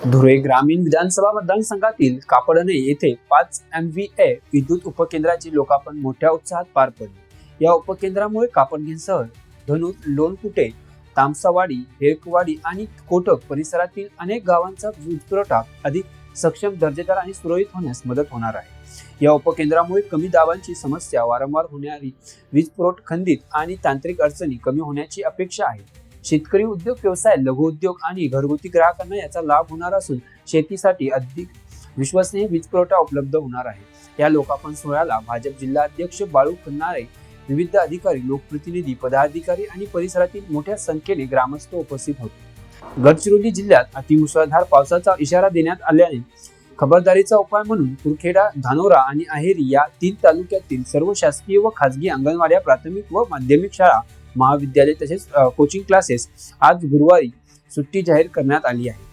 धुळे ग्रामीण विधानसभा मतदारसंघातील कापडणे येथे 5 MVA विद्युत उपकेंद्राचे लोकार्पण मोठ्या उत्साहात पार पडले। या उपकेंद्रामुळे कापडणेसह धनुर, लोणकुटे, तामसावाडी, हेळकवाडी आणि कोटक परिसरातील अनेक गावांचा वीज पुरवठा अधिक सक्षम, दर्जेदार आणि सुरळीत होण्यास मदत होणार आहे। या उपकेंद्रामुळे कमी दाबांची समस्या, वारंवार होणारी वीज पुरवठा खंडित आणि तांत्रिक अडचणी कमी होण्याची अपेक्षा आहे। शेतकरी, उद्योग व्यवसाय, लघु उद्योग आणि घरगुती ग्राहकांना याचा लाभ होणार असून शेतीसाठी अधिक विश्वसनीय वीज पुरवठा उपलब्ध होणार आहे। या लोकार्पण सोहळ्याला भाजप जिल्हा अध्यक्ष बाळू खन्नारे, विविध अधिकारी, लोकप्रतिनिधी, पदाधिकारी आणि परिसरातील मोठ्या संख्येने ग्रामस्थ उपस्थित होते। गडचिरोली जिल्ह्यात अतिमुसळधार पावसाचा इशारा देण्यात आल्याने खबरदारीचा उपाय म्हणून कुरखेडा, धानोरा आणि अहेरी या 3 तालुक्यातील सर्व शासकीय व खासगी अंगणवाड्या, प्राथमिक व माध्यमिक शाळा, महाविद्यालय तसेच कोचिंग क्लासेस आज गुरुवारी सुट्टी जाहीर करण्यात आली आहे।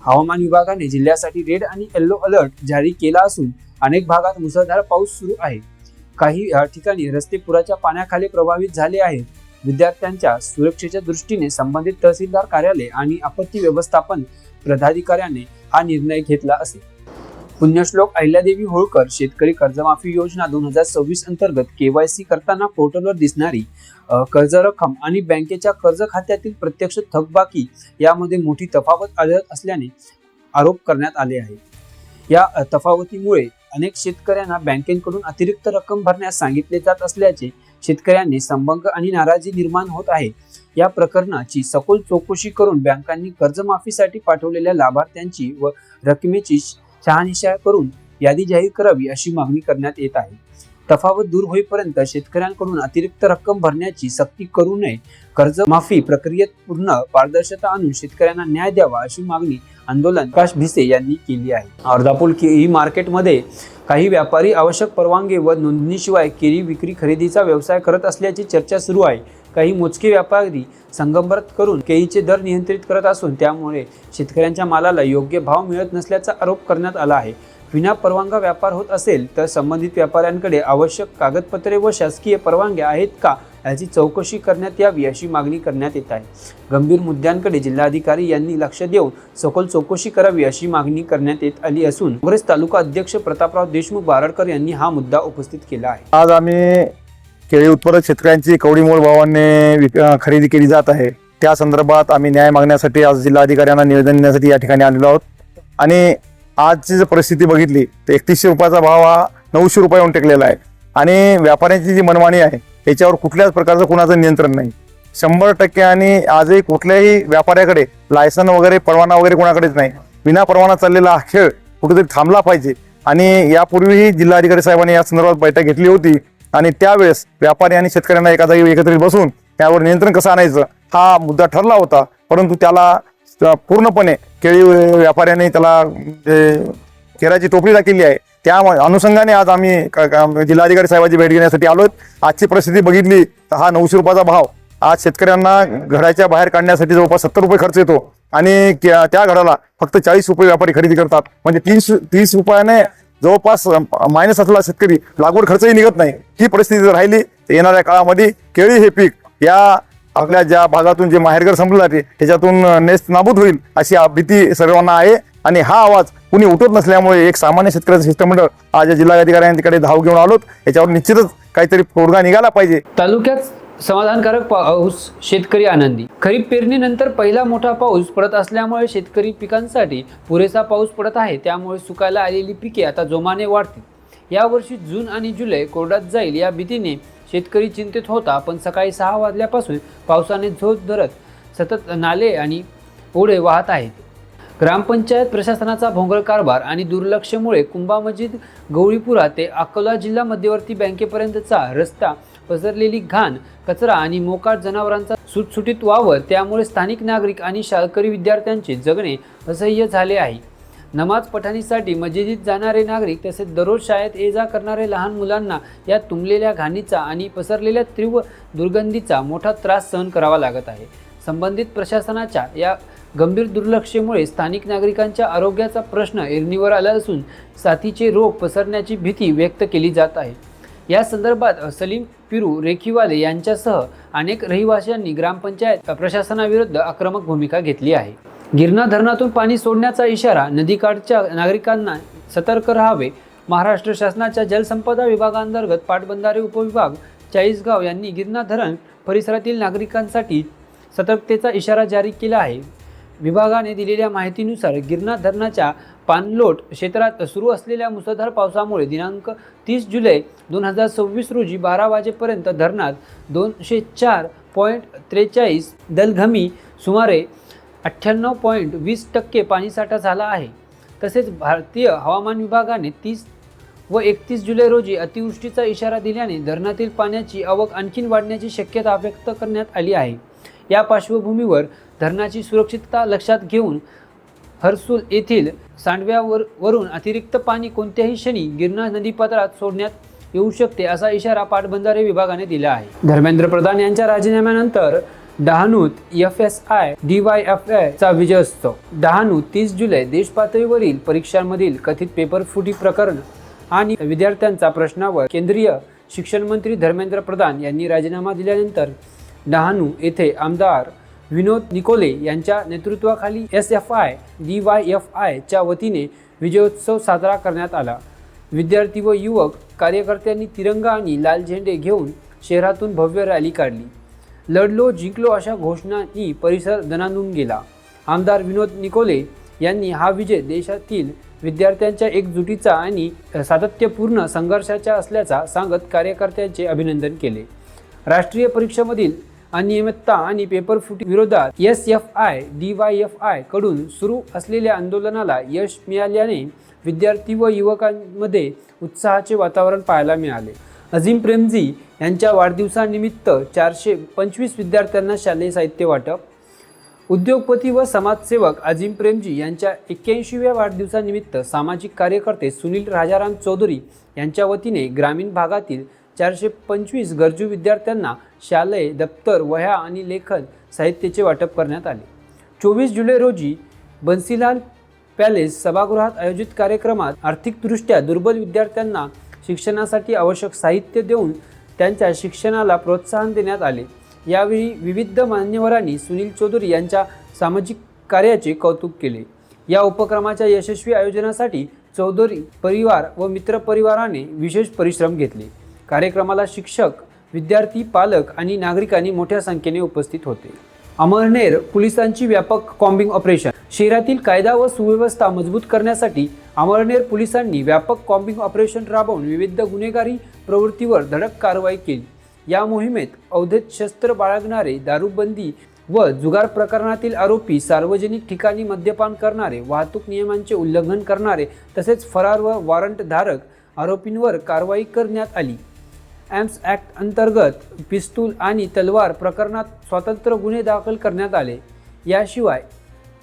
हवामान विभागाने जिल्ह्यासाठी रेड आणि येलो अलर्ट जारी केला असून अनेक भागात मुसळधार पाऊस सुरू आहे। काही ठिकाणी रस्ते पुराच्या पाण्याखाली प्रभावित झाले आहेत। विद्यार्थ्यांच्या सुरक्षेच्या दृष्टीने संबंधित तहसीलदार कार्यालय आणि आपत्ती व्यवस्थापन पदाधिकाऱ्याने हा निर्णय घेतला असेल। पुण्यश्लोक अहिल्यादेवी होळकर शेतकरी कर्जमाफी योजना 2026 अंतर्गत KYC करताना पोर्टलवर दिसणारी कर्ज रक्कम आणि बँकेच्या कर्ज खात्यातील प्रत्यक्ष थकबाकी यामध्ये मोठी तफावत आढळत असल्याने आरोप करण्यात आले आहे। या तफावतीमुळे अनेक शेतकऱ्यांना बँकेकडून अतिरिक्त रक्कम भरण्यास सांगितले जात असल्याचे शेतकऱ्यांनी संभ्रम आणि नाराजी निर्माण होत आहे। या प्रकरणाची सखोल चौकशी करून बँकांनी कर्जमाफीसाठी पाठवलेल्या लाभार्थ्यांची व रकमेची शहानिशा करून यादी जाहीर करावी अशी मागणी करण्यात येत आहे। तफावत दूर होईपर्यंत शेतकऱ्यांकडून अतिरिक्त रक्कम भरण्याची सक्ती करू नये। कर्जमाफी प्रक्रियेत पूर्ण पारदर्शकता आणून शेतकऱ्यांना न्याय द्यावा अशी मागणी आंदोलन प्रकाश भिसे यांनी केली आहे। अर्धापूर केळी मार्केटमध्ये काही व्यापारी आवश्यक परवानगी व नोंदणीशिवाय केळी विक्री खरेदीचा व्यवसाय करत असल्याची चर्चा सुरू आहे। काही मोजके व्यापारी संगनमत करून केळीचे दर नियंत्रित करत असून त्यामुळे शेतकऱ्यांच्या मालाला योग्य भाव मिळत नसल्याचा आरोप करण्यात आला आहे। विना परवानगी व्यापार होत असेल तर संबंधित व्यापाऱ्यांकडे आवश्यक कागदपत्रे व शासकीय परवानग्या आहेत का याची चौकशी करण्यात यावी अशी मागणी करण्यात येत आहे। गंभीर मुद्द्यांकडे जिल्हाधिकारी यांनी लक्ष देऊन सखोल चौकशी करावी अशी मागणी करण्यात येत आली असून काँग्रेस तालुका अध्यक्ष प्रतापराव देशमुख बारडकर यांनी हा मुद्दा उपस्थित केला आहे। आज आम्ही केळी उत्पादक शेतकऱ्यांची कवडीमोल भावाने खरेदी केली जात आहे, त्या संदर्भात आम्ही न्याय मागण्यासाठी आज जिल्हाधिकाऱ्यांना निवेदन देण्यासाठी या ठिकाणी आलेलो आहोत। आणि आजची जर परिस्थिती बघितली तर 3100 रुपयाचा भाव हा 900 रुपयाहून टेकलेला आहे आणि व्यापाऱ्यांची जी मनमानी आहे याच्यावर कुठल्याच प्रकारचं कुणाचं नियंत्रण नाही। 100% आणि आजही कुठल्याही व्यापाऱ्याकडे लायसन वगैरे, परवाना वगैरे कोणाकडेच नाही। विना परवाना चाललेला हा खेळ कुठेतरी थांबला पाहिजे। आणि यापूर्वीही जिल्हाधिकारी साहेबांनी या संदर्भात बैठक घेतली होती आणि त्यावेळेस व्यापारी आणि शेतकऱ्यांना एका जागी एकत्रित बसून त्यावर नियंत्रण कसं आणायचं हा मुद्दा ठरला होता, परंतु त्याला पूर्णपणे केळी व्यापाऱ्यांनी त्याला केराची टोपली केली आहे। त्या अनुषंगाने आज आम्ही जिल्हाधिकारी साहेबांची भेट घेण्यासाठी आलो। आजची परिस्थिती बघितली तर हा 900 रुपयाचा भाव आज शेतकऱ्यांना घराच्या बाहेर काढण्यासाठी जवळपास 70 रुपये खर्च येतो आणि त्या घराला फक्त 40 रुपये व्यापारी खरेदी करतात। म्हणजे 30 रुपयाने जवळपास मायनस असलेला शेतकरी लागवड खर्चही निघत नाही। ही परिस्थिती जर राहिली तर येणाऱ्या काळामध्ये केळी हे पीक या आपल्या ज्या भागातून जे माहेरघर संपलं जाते त्याच्यातून नेस्त नाबूद होईल अशी भीती सर्वांना आहे। आणि हा आवाज कुणी उठत नसल्यामुळे एक सामान्य शेतकऱ्याचं शिष्टमंडळ आज या जिल्हाधिकाऱ्यांकडे धाव घेऊन आलोत। याच्यावर निश्चितच काहीतरी तोडगा निघाला पाहिजे। तालुक्यात समाधानकारक पाऊस, शेतकरी आनंदी। खरीप पेरणीनंतर पहिला मोठा पाऊस पडत असल्यामुळे शेतकरी पिकांसाठी पुरेसा पाऊस पडत आहे, त्यामुळे सुकायला आलेली पिके आता जोमाने वाढतील। यावर्षी जून आणि जुलै कोरड्यात जाईल या भीतीने शेतकरी चिंतित होता, पण सकाळी 6 वाजल्यापासून पावसाने झोत धरत सतत नाले आणि ओढे वाहत आहेत। ग्रामपंचायत प्रशासनाचा भोंगळ कारभार आणि दुर्लक्षमुळे कुंभा मस्जिद, गवळीपुरा ते अकोला जिल्हा मध्यवर्ती बँकेपर्यंतचा रस्ता, पसरलेली घाण, कचरा आणि मोकाट जनावरांचा सुटसुटीत वावर, त्यामुळे स्थानिक नागरिक आणि शाळकरी विद्यार्थ्यांचे जगणे असह्य झाले आहे। नमाज पठणीसाठी मस्जिदीत जाणारे नागरिक तसेच दररोज शाळेत ये जा करणारे लहान मुलांना या तुंबलेल्या घाणीचा आणि पसरलेल्या तीव्र दुर्गंधीचा मोठा त्रास सहन करावा लागत आहे। संबंधित प्रशासनाच्या या गंभीर दुर्लक्षेमुळे स्थानिक नागरिकांच्या आरोग्याचा प्रश्न ऐरणीवर आला असून साथीचे रोग पसरण्याची भीती व्यक्त केली जात आहे। या संदर्भात सलीम पिरू रेखीवाले यांच्यासह अनेक रहिवाशांनी ग्रामपंचायत प्रशासनाविरुद्ध आक्रमक भूमिका घेतली आहे. गिरणा धरणातून पाणी सोडण्याचा इशारा, नदीकाठच्या नागरिकांना सतर्क राहावे. महाराष्ट्र शासनाच्या जलसंपदा विभागांतर्गत पाटबंधारे उपविभाग चाळीसगाव यांनी गिरणा धरण परिसरातील नागरिकांसाठी सतर्कतेचा इशारा जारी केला आहे. विभागाने दिलेल्या माहितीनुसार गिरणा धरणाच्या पाणलोट क्षेत्रात सुरू असलेल्या मुसळधार पावसामुळे दिनांक 30 जुलै 2026 रोजी 12 वाजेपर्यंत धरणात 204.43 दलघमी सुमारे 98.20% पाणीसाठा झाला आहे. तसेच भारतीय हवामान विभागाने 30 व 31 जुलै रोजी अतिवृष्टीचा इशारा दिल्याने धरणातील पाण्याची आवक आणखी वाढण्याची शक्यता व्यक्त करण्यात आली आहे. या पार्श्वभूमीवर धरणाची सुरक्षितता लक्षात घेऊन हर्सुल येथील सांडव्यावरून अतिरिक्त पाणी कोणत्याही क्षणी गिरणा नदीपात्रात सोडण्यात येऊ शकते असा इशारा पाटबंधारे विभागाने दिला आहे. धर्मेंद्र प्रधान यांच्या राजीनाम्यानंतर डहाणूत FSI DYFI चा विजयोत्सव. डहाणू 30 जुलै. देशपातळीवरील परीक्षांमधील कथित पेपरफुटी प्रकरण आणि विद्यार्थ्यांचा प्रश्नावर केंद्रीय शिक्षण मंत्री धर्मेंद्र प्रधान यांनी राजीनामा दिल्यानंतर डहाणू येथे आमदार विनोद निकोले यांच्या नेतृत्वाखाली SFI DYFI च्या वतीने विजयोत्सव साजरा करण्यात आला. विद्यार्थी व युवक कार्यकर्त्यांनी तिरंगा आणि लाल झेंडे घेऊन शहरातून भव्य रॅली काढली. लढलो जिंकलो अशा घोषणांनी परिसर दणाणून गेला. आमदार विनोद निकोले यांनी हा विजय देशातील विद्यार्थ्यांच्या एकजुटीचा आणि सातत्यपूर्ण संघर्षाचा असल्याचा सांगत कार्यकर्त्यांचे अभिनंदन केले. राष्ट्रीय परीक्षेमधील अनियमितता आणि पेपरफुटी विरोधात SFI DYFI कडून सुरू असलेल्या आंदोलनाला यश मिळाल्याने विद्यार्थी व युवकांमध्ये उत्साहाचे वातावरण पाहायला मिळाले. अझीम प्रेमजी यांच्या वाढदिवसानिमित्त 425 विद्यार्थ्यांना शालेय साहित्य वाटप. उद्योगपती व समाजसेवक अझीम प्रेमजी यांच्या 81व्या वाढदिवसानिमित्त सामाजिक कार्यकर्ते सुनील राजाराम चौधरी यांच्या वतीने ग्रामीण भागातील 425 गरजू विद्यार्थ्यांना शालेय दप्तर, वह्या आणि लेखन साहित्याचे वाटप करण्यात आले. 24 जुलै रोजी बन्सीलाल पॅलेस सभागृहात आयोजित कार्यक्रमात आर्थिकदृष्ट्या दुर्बल विद्यार्थ्यांना शिक्षणासाठी आवश्यक साहित्य देऊन त्यांच्या शिक्षणाला प्रोत्साहन देण्यात आले. यावेळी विविध मान्यवरांनी सुनील चौधरी यांच्या सामाजिक कार्याचे कौतुक केले. या उपक्रमाच्या यशस्वी आयोजनासाठी चौधरी परिवार व मित्रपरिवाराने विशेष परिश्रम घेतले. कार्यक्रमाला शिक्षक, विद्यार्थी, पालक आणि नागरिकांनी मोठ्या संख्येने उपस्थित होते. अमळनेर पोलिसांची व्यापक कॉम्बिंग ऑपरेशन. शहरातील कायदा व सुव्यवस्था मजबूत करण्यासाठी अमळनेर पोलिसांनी व्यापक कॉम्बिंग ऑपरेशन राबवून विविध गुन्हेगारी प्रवृत्तीवर धडक कारवाई केली. या मोहिमेत अवैध शस्त्र बाळगणारे, दारूबंदी व जुगार प्रकरणातील आरोपी, सार्वजनिक ठिकाणी मद्यपान करणारे, वाहतूक नियमांचे उल्लंघन करणारे तसेच फरार व वॉरंटधारक आरोपींवर कारवाई करण्यात आली. एम्स ॲक्ट अंतर्गत पिस्तूल आणि तलवार प्रकरणात स्वतंत्र गुन्हे दाखल करण्यात आले. याशिवाय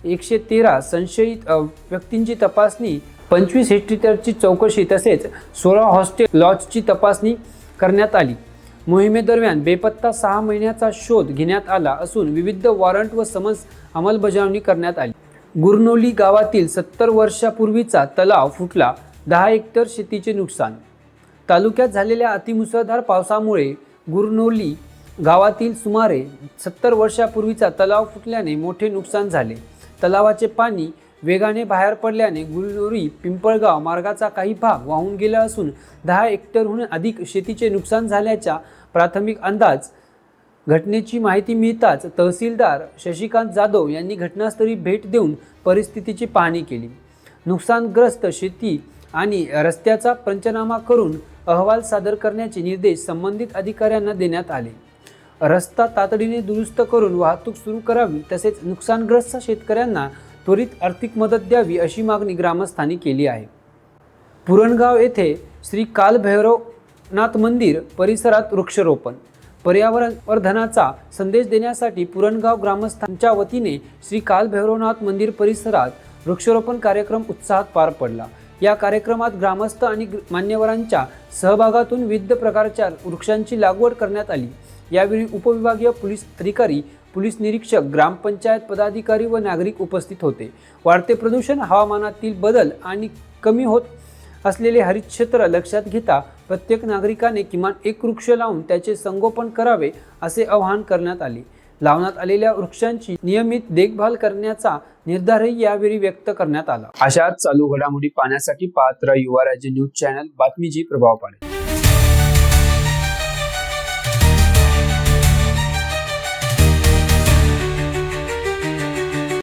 113 संशयित व्यक्तींची तपासणी, 25 हेक्टरची चौकशी तसेच 16 हॉस्टेल लॉजची तपासणी करण्यात आली. मोहिमेदरम्यान बेपत्ता 6 महिन्याचा शोध घेण्यात आला असून विविध वॉरंट व समन्स अंमलबजावणी करण्यात आली. गुरनोली गावातील 70 वर्षापूर्वीचा तलाव फुटला, 10 हेक्टर शेतीचे नुकसान. तालुक्यात झालेल्या अतिमुसळधार पावसामुळे गुरनोली गावातील सुमारे 70 वर्षापूर्वीचा तलाव फुटल्याने मोठे नुकसान झाले. तलावाचे पाणी वेगाने बाहेर पडल्याने गुरनोली पिंपळगाव मार्गाचा काही भाग वाहून गेला असून 10 हेक्टरहून अधिक शेतीचे नुकसान झाल्याचा प्राथमिक अंदाज. घटनेची माहिती मिळताच तहसीलदार शशिकांत जाधव यांनी घटनास्थळी भेट देऊन परिस्थितीची पाहणी केली. नुकसानग्रस्त शेती आणि रस्त्याचा पंचनामा करून अहवाल सादर करण्याचे निर्देश संबंधित अधिकाऱ्यांना देण्यात आले. रस्ता तातडीने दुरुस्त करून वाहतूक सुरू करावी तसेच नुकसानग्रस्त शेतकऱ्यांना त्वरित आर्थिक मदत द्यावी अशी मागणी ग्रामस्थांनी केली आहे. पुरणगाव येथे श्री कालभैरवनाथ मंदिर परिसरात वृक्षारोपण. पर्यावरण वर्धनाचा संदेश देण्यासाठी पुरणगाव ग्रामस्थांच्या वतीने श्री कालभैरवनाथ मंदिर परिसरात वृक्षारोपण कार्यक्रम उत्साहात पार पडला. या कार्यक्रमात ग्रामस्थ आणि मान्यवरांच्या सहभागातून विविध प्रकारच्या वृक्षांची लागवड करण्यात आली. यावेळी उपविभागीय पोलीस अधिकारी, पोलीस निरीक्षक, ग्रामपंचायत पदाधिकारी व नागरिक उपस्थित होते. वाढते प्रदूषण, हवामानातील बदल आणि कमी होत असलेले हरित क्षेत्र लक्षात घेता प्रत्येक नागरिकाने किमान एक वृक्ष लावून त्याचे संगोपन करावे असे आवाहन करण्यात आले. लावण्यात आलेल्या वृक्षांची नियमित देखभाल करण्याचा निर्धारही यावेळी व्यक्त करण्यात आला. अशाच चालू घडामोडी पाहण्यासाठी पाहत रहा युवा राज्य न्यूज चॅनल. बातमीची प्रभाव पाडे.